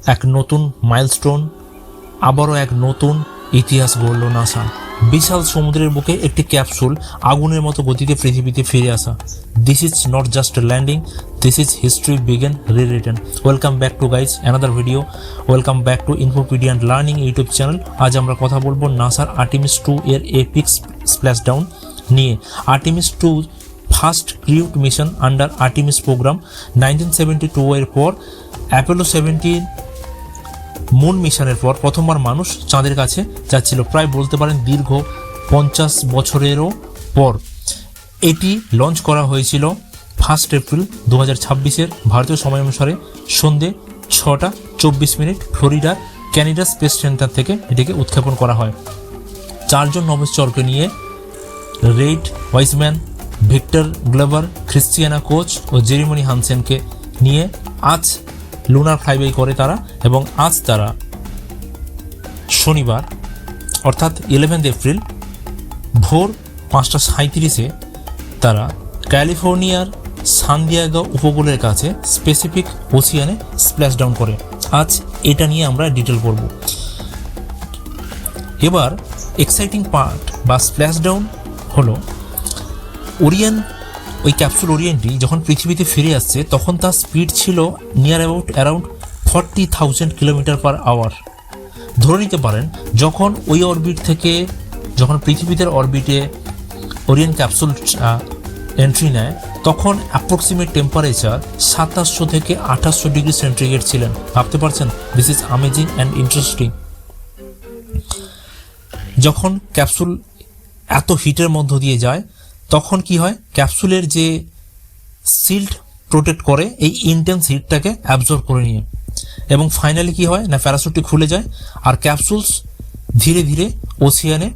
এক নতুন মাইলস্টোন, আবারও এক নতুন ইতিহাস গড়ল নাসা। বিশাল সমুদ্রের বুকে একটি ক্যাপসুল আগুনের মতো গতিতে পৃথিবীতে ফিরে আসা। This is not just landing, this is history begin rewritten. Welcome back to guys another video, welcome back to Infopedia and learning YouTube channel. আজ আমরা কথা বলবো নাসার আর্টেমিস 2 এর এপিক স্প্ল্যাশডাউন নিয়ে। Artemis 2 first crewed mission under Artemis program. 1972 এর পর Apollo 17 moon মিশনের পর প্রথমবার মানুষ চাঁদের কাছে যাচ্ছিল, প্রায় বলতে পারেন দীর্ঘ 50 বছরেরও পর। এটি লঞ্চ করা হয়েছিল 1 এপ্রিল 2026 ভারতীয় সময় অনুসারে সন্ধে 6:24 ফ্লোরিডার ক্যানাডা স্পেস সেন্টার থেকে এটিকে উৎক্ষেপণ করা হয়। 4 জন নভোচারীকে নিয়ে Reid Wiseman, Victor Glover, Christina Koch ও জেরেমি হানসেনকে নিয়ে আজ লুনার ফ্লাইবাই করে তারা, এবং আজ তারা শনিবার অর্থাৎ 11 এপ্রিল ভোর 5:37 তারা ক্যালিফোর্নিয়ার সান দিয়েগো উপকূলের কাছে স্পেসিফিক ওশিয়ানে স্প্ল্যাশডাউন করে। আজ এটা নিয়ে আমরা ডিটেল করব। এবার এক্সাইটিং পার্ট বা স্প্ল্যাশডাউন হলো ওই ক্যাপসুল ওরিয়েন্টটি যখন পৃথিবীতে ফিরে আসছে তখন তার স্পিড ছিল near around 40,000 kilometre per hour. ধরে নিতে পারেন যখন ওই অরবিট থেকে যখন পৃথিবীতে অরবিটে ওরিয়েন্ট ক্যাপসুল এন্ট্রি নেয় তখন অ্যাপ্রক্সিমেট টেম্পারেচার 2700 থেকে 2800 ডিগ্রি সেন্টিগ্রেড ছিলেন। ভাবতে পারছেন? This is amazing and interesting. যখন ক্যাপসুল এত হিটের মধ্য দিয়ে যায় তখন কি হয়, ক্যাপসুলের যে সিল্ড প্রোটেক্ট করে এই ইন্টেন্স হিটটাকে অ্যাবজর্ব করে নিয়ে, এবং ফাইনালি কি হয় না, প্যারাসুটটি খুলে যায় আর ক্যাপসুলস ধীরে ধীরে ওশিয়ানে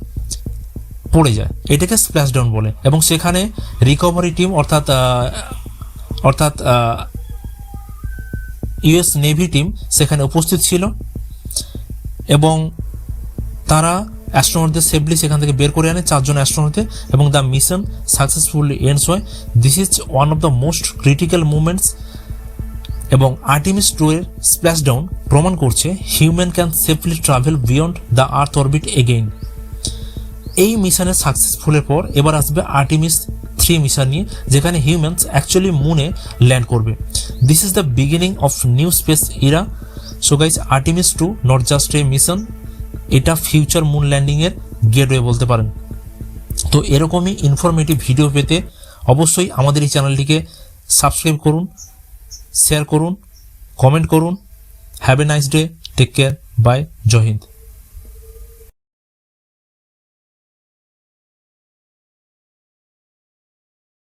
পড়ে যায়। এটাকে স্প্ল্যাশডাউন বলে। এবং সেখানে রিকভারি টিম অর্থাৎ ইউএস নেভি টিম সেখানে উপস্থিত ছিল এবং তারা অ্যাস্ট্রোনটদের সেফলি সেখান থেকে বের করে আনে, 4 জন অ্যাস্ট্রোনটকে, এবং দ্য মিশন সাকসেসফুলি এন্ডস হয়। This is one of the most critical movements. এবং আর্টেমিস 2 এর স্প্ল্যাশডাউন প্রমাণ করছে human can safely travel beyond the earth orbit again. এই মিশনের সাকসেসফুলের পর এবার আসবে আর্টেমিস 3 মিশন নিয়ে, যেখানে হিউম্যানস অ্যাকচুয়ালি মুনে ল্যান্ড করবে। This is the beginning of new space Ira. So guys, Artemis 2 not just a mission, এটা ফিউচার মুন ল্যান্ডিংয়ের গেটওয়ে বলতে পারেন। তো এরকমই ইনফরমেটিভ ভিডিও পেতে অবশ্যই আমাদের এই চ্যানেলটিকে সাবস্ক্রাইব করুন, শেয়ার করুন, কমেন্ট করুন। Have a nice day, take care, bye, জয় হিন্দ।